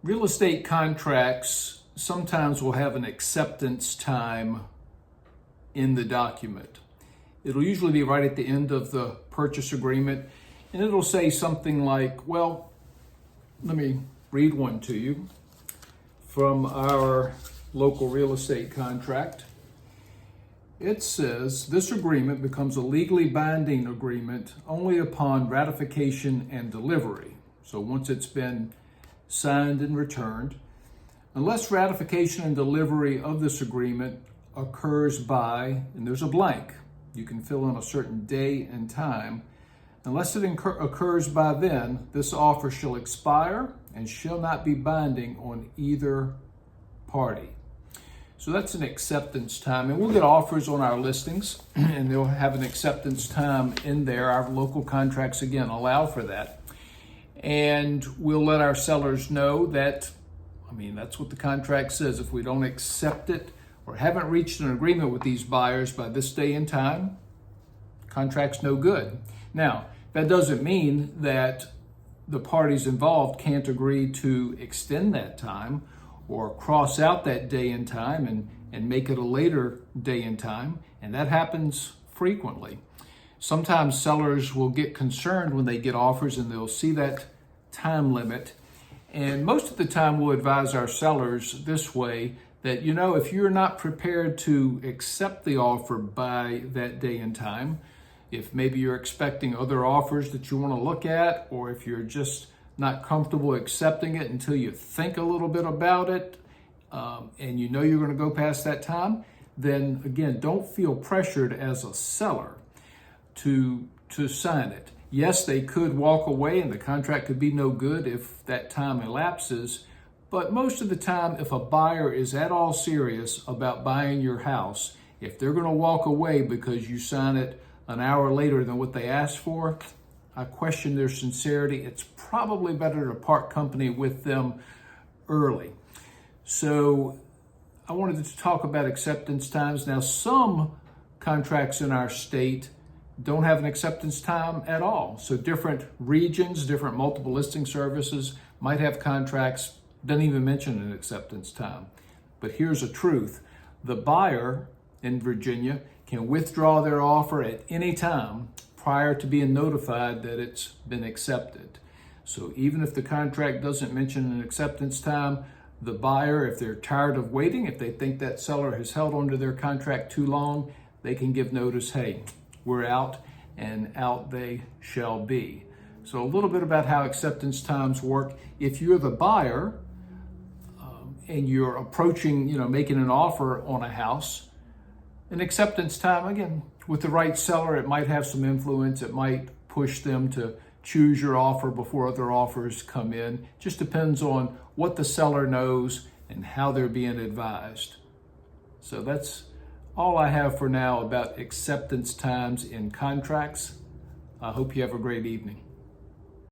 Real estate contracts sometimes will have an acceptance time in the document. It'll usually be right at the end of the purchase agreement, and it'll say something like, well, let me read one to you from our local real estate contract. It says, this agreement becomes a legally binding agreement only upon ratification and delivery. So once it's been signed and returned, unless ratification and delivery of this agreement occurs by, and there's a blank, you can fill in a certain day and time, unless it occurs by then, this offer shall expire and shall not be binding on either party. So that's an acceptance time, and we'll get offers on our listings and they'll have an acceptance time in there. Our local contracts, again, allow for that. And we'll let our sellers know that, that's what the contract says. If we don't accept it or haven't reached an agreement with these buyers by this day and time, contract's no good. Now, that doesn't mean that the parties involved can't agree to extend that time or cross out that day and time and make it a later day and time, and that happens frequently. Sometimes sellers will get concerned when they get offers and they'll see that time limit. And most of the time we'll advise our sellers this way, that, if you're not prepared to accept the offer by that day and time, if maybe you're expecting other offers that you want to look at, or if you're just not comfortable accepting it until you think a little bit about it, and you're going to go past that time, then again, don't feel pressured as a seller to sign it. Yes, they could walk away and the contract could be no good if that time elapses, but most of the time, if a buyer is at all serious about buying your house, if they're going to walk away because you sign it an hour later than what they asked for, I question their sincerity. It's probably better to part company with them early. So I wanted to talk about acceptance times. Now, some contracts in our state don't have an acceptance time at all. So different regions, different multiple listing services might have contracts, doesn't even mention an acceptance time. But here's a truth. The buyer in Virginia can withdraw their offer at any time prior to being notified that it's been accepted. So even if the contract doesn't mention an acceptance time, the buyer, if they're tired of waiting, if they think that seller has held onto their contract too long, they can give notice, hey, we're out, and out they shall be. So a little bit about how acceptance times work. If you're the buyer and you're approaching, making an offer on a house, an acceptance time, again, with the right seller, it might have some influence. It might push them to choose your offer before other offers come in. Just depends on what the seller knows and how they're being advised. So that's all I have for now about acceptance times in contracts. I hope you have a great evening.